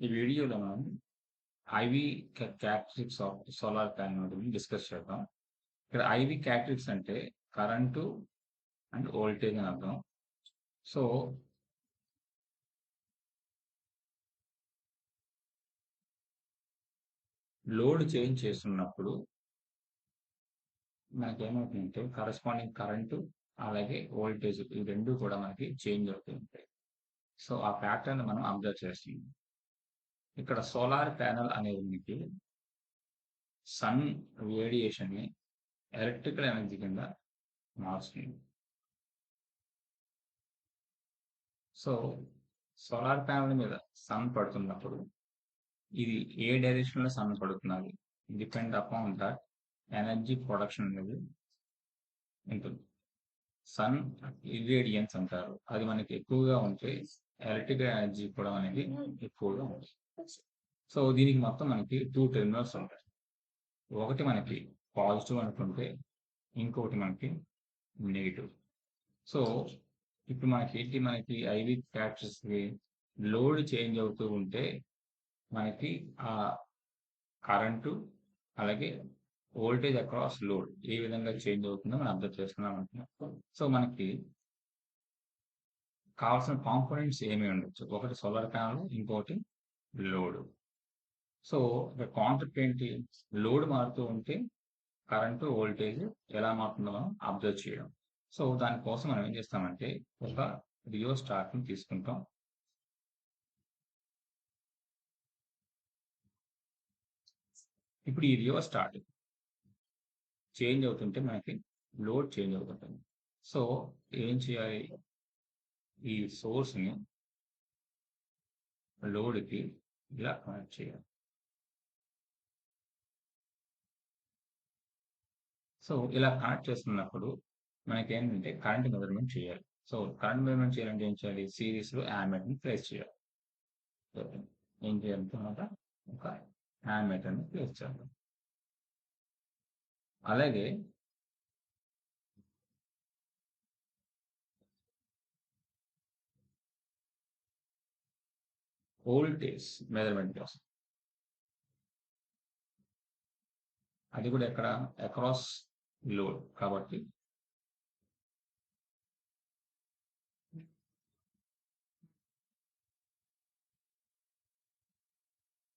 ఈ వీడియోలో మనం IV characteristics of solar panel గురించి డిస్కస్ చేద్దాం. ఇక్కడ ఐవి క్యారెక్టరిస్టిక్స్ అంటే కరెంటు అండ్ వోల్టేజ్ అని అర్థం. సో లోడ్ చేంజ్ చేస్తున్నప్పుడు మనకేమవుతుందంటే కరస్పాండింగ్ కరెంటు అలాగే వోల్టేజ్ ఈ రెండు కూడా మనకి చేంజ్ అవుతూ ఉంటాయి. సో ఆ ప్యాటర్న్ మనం అబ్జర్వ్ చేస్తున్నాం. ఇక్కడ సోలార్ ప్యానెల్ అనేది సన్ రేడియేషన్ ని ఎలక్ట్రికల్ ఎనర్జీ కింద మారుస్తుంది. సో సోలార్ ప్యానెల్ మీద సన్ పడుతున్నప్పుడు ఇది ఏ డైరెక్షన్ లో సన్ పడుతున్నది depend upon that energy production అనేది ఉంటుంది. సన్ ఇరేడియన్స్ అంటారు. అది మనకి ఎక్కువగా ఉంటే ఎలక్ట్రికల్ ఎనర్జీ కూడా అనేది ఎక్కువగా ఉంటుంది. సో దీనికి మొత్తం మనకి 2 టెర్మినల్స్ ఉంటాయి. ఒకటి మనకి పాజిటివ్ అనుకుంటే ఇంకొకటి మనకి నెగిటివ్. సో ఇప్పుడు మనకి ఐవి క్యారెక్టరిస్టిక్స్ లోడ్ చేంజ్ అవుతూ ఉంటే మనకి ఆ కరెంటు అలాగే వోల్టేజ్ అక్రాస్ లోడ్ ఏ విధంగా చేంజ్ అవుతుందో మనం అబ్జర్వ్ చేస్తున్నాం అంటున్నాం. సో మనకి కావాల్సిన కాంపోనెంట్స్ ఏమి ఉండొచ్చు, ఒకటి సోలార్ ప్యానల్ ఇంకోటి లోడ్. సో ఇక్కడ కాన్సెప్ట్ ఏంటి, లోడ్ మారుతూ ఉంటే కరెంటు వోల్టేజ్ ఎలా మారుతుందో మనం అబ్జర్వ్ చేయడం. సో దానికోసం మనం ఏం చేస్తామంటే ఒక రియోస్టాట్ ని తీసుకుంటాం. ఇప్పుడు ఈ రియోస్టాట్ చేంజ్ అవుతుంటే మనకి లోడ్ చేంజ్ అవుతుంటుంది. సో ఏం చేయాలి, ఈ సోర్స్ ని లోడ్ కి ఇలా కనెక్ట్ చేయాలి. సో ఇలా కనెక్ట్ చేస్తున్నప్పుడు మనకేంటంటే కరెంట్ మెజర్మెంట్ చేయాలి. సో కరెంట్ మెజర్మెంట్ చేయాలంటే ఏం చేయాలి, సిరీస్ లో యామ్మీటర్ ని ప్లేస్ చేయాలి. సో ఏం చేయాలన్నమాట, ఒక యామ్మీటర్ ని ప్లేస్ చేయాలి. అలాగే వోల్టేజ్ మెజర్మెంట్ కోసం అది కూడా ఎక్కడ, అక్రాస్ లోడ్ కాబట్టి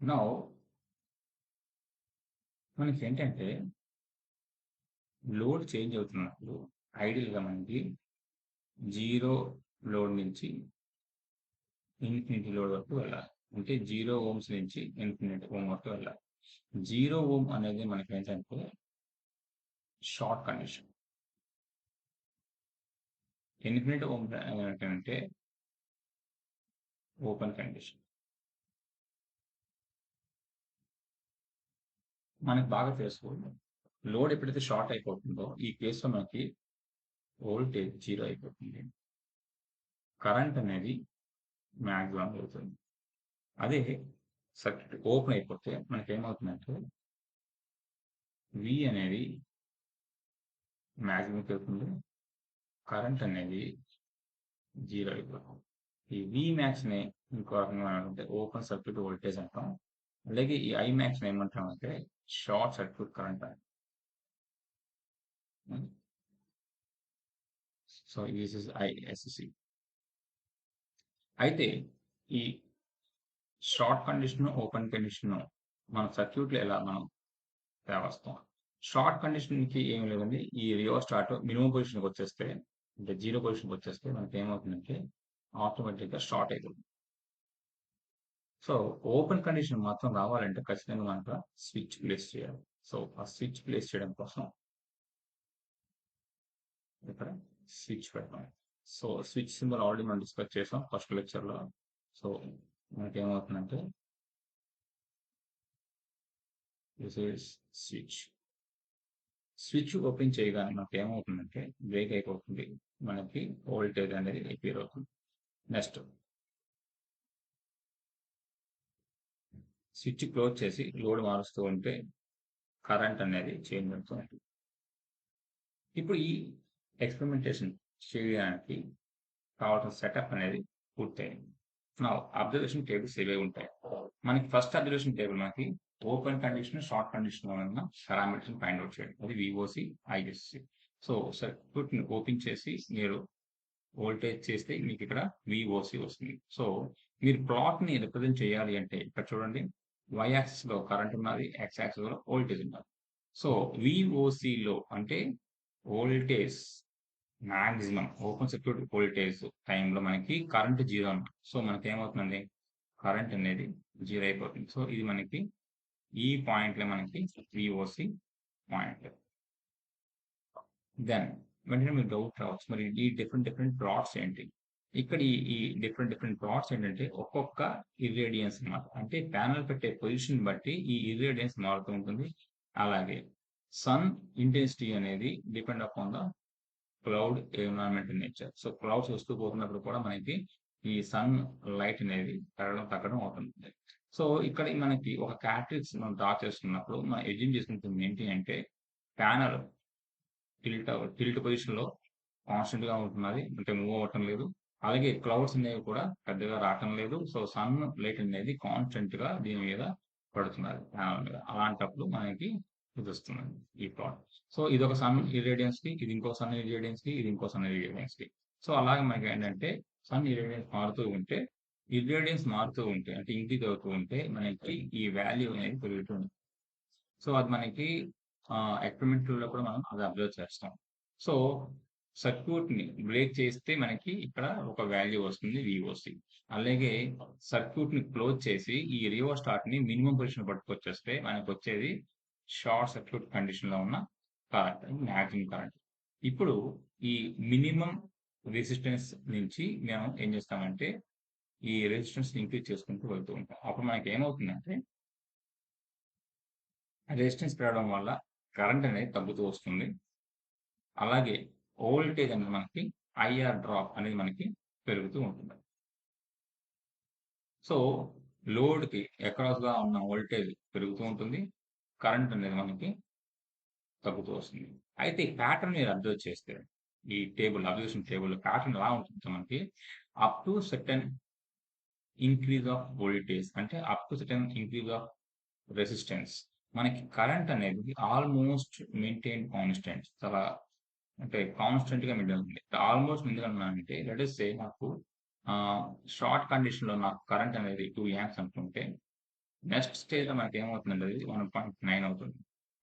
నౌ మనకి ఏంటంటే లోడ్ చేంజ్ అవుతున్నప్పుడు ఐడియల్ గా మనకి జీరో లోడ్ నుంచి ఇన్ఫినిటీ లోడ్ వరకు వెళ్ళాలి. అంటే 0 ohms నుంచి ఇన్ఫినిటీ ఓం వరకు వెళ్ళాలి. 0 ohm అనేది మనకి ఏంటంటే షార్ట్ కండిషన్. ఇన్ఫినిటీ ఓం ఏంటంటే ఓపెన్ కండిషన్. మనకి బాగా తెలుసుకోవాలి, లోడ్ ఎప్పుడైతే షార్ట్ అయిపోతుందో ఈ కేసులో మనకి వోల్టేజ్ 0 అయిపోతుంది, కరెంట్ అనేది మ్యాక్సిమం అవుతుంది. అదే సర్క్యూట్ ఓపెన్ అయిపోతే మనకి ఏమవుతుందంటే వి అనేది మ్యాక్సిమం అవుతుంది, కరెంట్ అనేది 0 అయిపోతుంది. ఈ వి మ్యాక్స్ ని ఇంకో రకంగా అంటే ఓపెన్ సర్క్యూట్ వోల్టేజ్ అంటాం. అలాగే ఈ ఐ మ్యాక్స్ ఏమంటాం అంటే షార్ట్ సర్క్యూట్ కరెంట్ అంటాం. So this is ISC. అయితే ఈ షార్ట్ కండిషన్ ఓపెన్ కండిషన్ మన సర్క్యూట్ లో ఎలా మనం తేవస్తాం. షార్ట్ కండిషన్ కి ఏం లేదండి, ఈ రియోస్టాట్ మినిమం పొజిషన్కి వచ్చేస్తే అంటే 0 పొజిషన్కి వచ్చేస్తే మనకి ఏమవుతుందంటే ఆటోమేటిక్ గా షార్ట్ అయిపోతుంది. సో ఓపెన్ కండిషన్ మాత్రం రావాలంటే ఖచ్చితంగా మనకు స్విచ్ ప్లేస్ చేయాలి. సో ఆ స్విచ్ ప్లేస్ చేయడం కోసం ఇక్కడ స్విచ్ పెట్టాం. సో స్విచ్ సింబల్ ఆల్రెడీ మనం డిస్కస్ చేసాం ఫస్ట్ లెక్చర్ లో. సో మనకి ఏమవుతుందంటే this is switch. Switch open చేయగానే మనకి ఏమవుతుందంటే బ్రేక్ అయిపోతుంది, మనకి వోల్టేజ్ అనేది అపీర్ అవుతుంది. నెక్స్ట్ స్విచ్ క్లోజ్ చేసి లోడ్ మారుస్తూ ఉంటే కరెంట్ అనేది చేంజ్ అవుతూ ఉంటుంది. ఇప్పుడు ఈ ఎక్స్పెరిమెంటేషన్ చేయడానికి కావాల్సిన సెటప్ అనేది పూర్తయింది. నా అబ్జర్వేషన్ టేబుల్స్ ఇవే ఉంటాయి. మనకి ఫస్ట్ అబ్జర్వేషన్ టేబుల్ మనకి ఓపెన్ కండిషన్, షార్ట్ కండిషన్ ఉన్న పారామీటర్స్ ఫైండ్ అవుట్ చేయండి. అది విఓసి, ఐఎస్సి. సో సర్క్యూట్ ని ఓపెన్ చేసి మీరు వోల్టేజ్ చేస్తే మీకు ఇక్కడ విఓసి వస్తుంది. సో మీరు ప్లాట్ ని రిప్రజెంట్ చేయాలి అంటే ఇక్కడ చూడండి, వై యాక్సిస్ లో కరెంట్ ఉన్నది, ఎక్స్ యాక్సిస్ లో వోల్టేజ్ ఉన్నది. సో విఓసి లో అంటే voltage maximum open circuit voltage టైంలో మనకి కరెంట్ జీరో అన్నమాట. సో మనకి ఏమవుతుందండి, కరెంట్ అనేది జీరో అయిపోతుంది. సో ఇది మనకి ఈ పాయింట్లో మనకి విఓసి పాయింట్. దెన్ వెంటనే మీకు డౌట్ రావచ్చు, మరి ఈ డిఫరెంట్ ప్లాట్స్ ఏంటి? ఇక్కడ ఈ డిఫరెంట్ ప్లాట్స్ ఏంటంటే ఒక్కొక్క ఇర్రేడియన్స్ అన్నమాట. అంటే ప్యానల్ పెట్టే పొజిషన్ బట్టి ఈ ఇర్రేడియన్స్ మారుతూ ఉంటుంది. అలాగే సన్ ఇంటెన్సిటీ అనేది depend upon the cloud environment nature. So clouds వస్తూ పోతున్నప్పుడు కూడా మనకి ఈ సన్ లైట్ అనేది పెరగడం తగ్గడం అవుతుంది. సో ఇక్కడ మనకి ఒక క్యారెక్టరిస్టిక్స్ మనం డ్రా చేస్తున్నప్పుడు మనం ఎజ్యూమ్ చేసుకుంటుంది ఏంటి అంటే, ప్యానల్ టిల్ట్ పొజిషన్ లో కాన్స్టెంట్ గా ఉంటున్నది, అంటే మూవ్ అవ్వటం లేదు. అలాగే క్లౌడ్స్ అనేవి కూడా పెద్దగా రావటం లేదు. సో సన్ లైట్ అనేది కాన్స్టెంట్ గా దీని మీద పడుతున్నది ప్యానల్ మీద. అలాంటప్పుడు మనకి ఇది వస్తుంది ఈ ప్లాట్. సో ఇది ఒక సన్ ఇరేడియన్స్ కి, ఇది ఇంకో సన్ ఇరేడియన్స్ కి, ఇది ఇంకో సన్ ఇరేడియన్స్ కి. సో అలాగే మనకి ఏంటంటే సన్ ఇరేడియన్స్ మారుతూ ఉంటే అంటే ఇంక్రీజ్ అవుతూ ఉంటే మనకి ఈ వాల్యూ అనేది పెరుగుతుంది. సో అది మనకి ఎక్స్పెరిమెంటల్ లో కూడా మనం అది అబ్జర్వ్ చేస్తాం. సో సర్క్యూట్ ని బ్రేక్ చేస్తే మనకి ఇక్కడ ఒక వాల్యూ వస్తుంది విఓసి. అలాగే సర్క్యూట్ ని క్లోజ్ చేసి ఈ రియోస్టాట్ ని మినిమం పొజిషన్ పట్టుకొచ్చేస్తే మనకు వచ్చేది షార్ట్ సర్క్యూట్ కండిషన్ లో ఉన్న కరెంట్, మ్యాక్సిమం కరెంట్. ఇప్పుడు ఈ మినిమం రెసిస్టెన్స్ నుంచి మేము ఏం చేస్తామంటే ఈ రెసిస్టెన్స్ ఇంక్రీజ్ చేసుకుంటూ వెళ్తూ ఉంటాం. అప్పుడు మనకి ఏమవుతుందంటే రెసిస్టెన్స్ పెరగడం వల్ల కరెంట్ అనేది తగ్గుతూ వస్తుంది. అలాగే వోల్టేజ్ అనేది మనకి ఐఆర్ డ్రాప్ అనేది మనకి పెరుగుతూ ఉంటుంది. సో లోడ్కి అక్రాస్ గా ఉన్న వోల్టేజ్ పెరుగుతూ ఉంటుంది, కరెంట్ అనేది మనకి తగ్గుతూ వస్తుంది. అయితే ఈ ప్యాటర్న్ మీరు అబ్జర్వ్ చేస్తే ఈ అబ్జర్వేషన్ టేబుల్ ప్యాటర్న్ ఎలా ఉంటుంది మనకి, up to certain increase of voltage అంటే up to certain increase of resistance మనకి కరెంట్ అనేది ఆల్మోస్ట్ మెయింటైన్ కాన్స్టెంట్, చాలా అంటే కాన్స్టెంట్ గా మెయింటైన్ అవుతుంది. ఆల్మోస్ట్ ఎందుకంటే లెట్ అస్ సే నాకు షార్ట్ కండిషన్ లో నాకు కరెంట్ అనేది 2 యాంప్స్ అనుకుంటే, నెక్స్ట్ స్టేజ్ లో మనకి ఏమవుతుందంటే అది 1.9 అవుతుంది.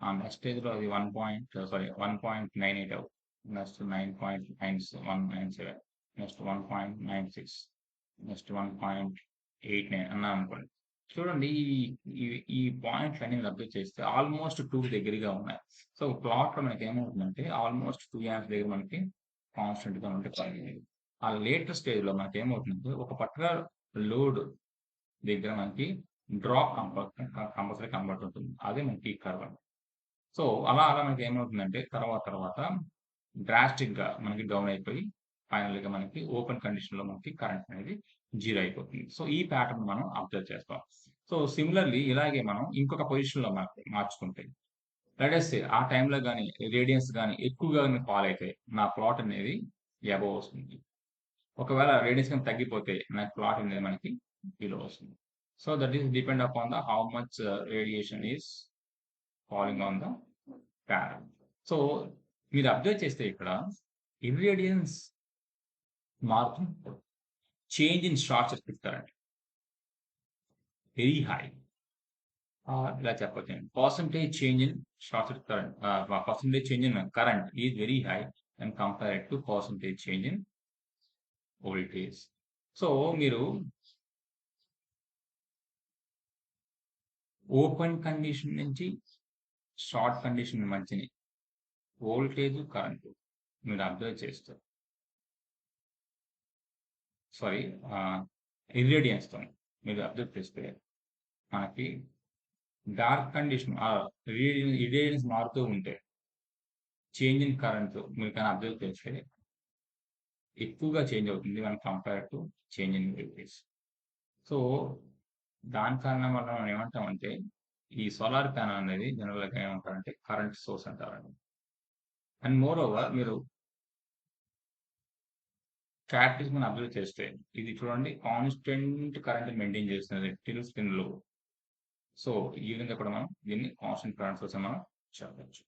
ఆ నెక్స్ట్ స్టేజ్ లో అది 1.98 అవుతుంది. నెక్స్ట్ 9.197, నెక్స్ట్ 1.96, నెక్స్ట్ 1.89 అన్నా అనుకోండి. చూడండి ఈ పాయింట్లు అన్ని అబ్జర్వ్ చేస్తే ఆల్మోస్ట్ 2 దగ్గరగా ఉన్నాయి. సో ప్లాట్ లో మనకి ఏమవుతుందంటే ఆల్మోస్ట్ 2 యాంప్స్ దగ్గర మనకి కాన్స్టెంట్ గా ఉంటే ఆ లేటర్ స్టేజ్ లో మనకి ఏమవుతుందంటే ఒక పర్టికులర్ లోడ్ దగ్గర మనకి డ్రాప్ కంపల్సరీ కనబడుతూ ఉంటుంది. అదే మనకి కర్వ్. సో అలా మనకి ఏమవుతుందంటే తర్వాత డ్రాస్టిక్ గా మనకి డౌన్ అయిపోయి ఫైనల్ గా మనకి ఓపెన్ కండిషన్ లో మనకి కరెంట్ అనేది జీరో అయిపోతుంది. సో ఈ ప్యాటర్న్ మనం అబ్జర్వ్ చేస్తాం. సో సిమిలర్లీ ఇలాగే మనం ఇంకొక పొజిషన్ లో మార్చుకుంటే, లెట్ అస్ సే ఆ టైంలో గాని రేడియన్స్ గాని ఎక్కువగా ఫాల్ అయితే నా ప్లాట్ అనేది అబోవ్ వస్తుంది. ఒకవేళ రేడియన్స్ గాని తగ్గిపోతే నా ప్లాట్ అనేది మనకి బిలో వస్తుంది. So that is depend upon the how much radiation is following on the parallel. So మీరు అబ్జర్వ్ చేస్తే ఇక్కడ ఇర్రేడియన్స్ మారుతున్నప్పుడు change in short circuit current very high. ఇలా చెప్పొచ్చు, percentage change in short circuit current, percentage change in current is very high and compared to percentage change in voltage. So మీరు open condition నుంచి short condition మధ్యని voltage current మీరు observe చేస్తారు, sorry ఇర్రేడియన్స్ తో మీరు observe చేస్తే మనకి డార్క్ కండిషన్ ఇర్రేడియన్స్ మారుతూ ఉంటే చేంజ్ ఇన్ కరెంట్ మీరు కానీ అబ్జర్వ్ చేస్తే ఎక్కువగా చేంజ్ అవుతుంది మనం compare to change in voltage. So దాని కారణం వల్ల మనం ఏమంటామంటే ఈ సోలార్ ప్యానల్ అనేది జనరల్గా ఏమంటారంటే కరెంట్ సోర్స్ అంటారండి. అండ్ మోర్ ఓవర్ మీరు క్యారెక్టర్స్ మనం అబ్జర్వ్ చేస్తే ఇది చూడండి కాన్స్టెంట్ కరెంట్ మెయింటైన్ చేస్తున్నది టిల్ స్పిన్ లో. సో ఈ విధంగా కూడా మనం దీన్ని కాన్స్టెంట్ కరెంట్ సోర్స్ అని మనం చెప్పొచ్చు.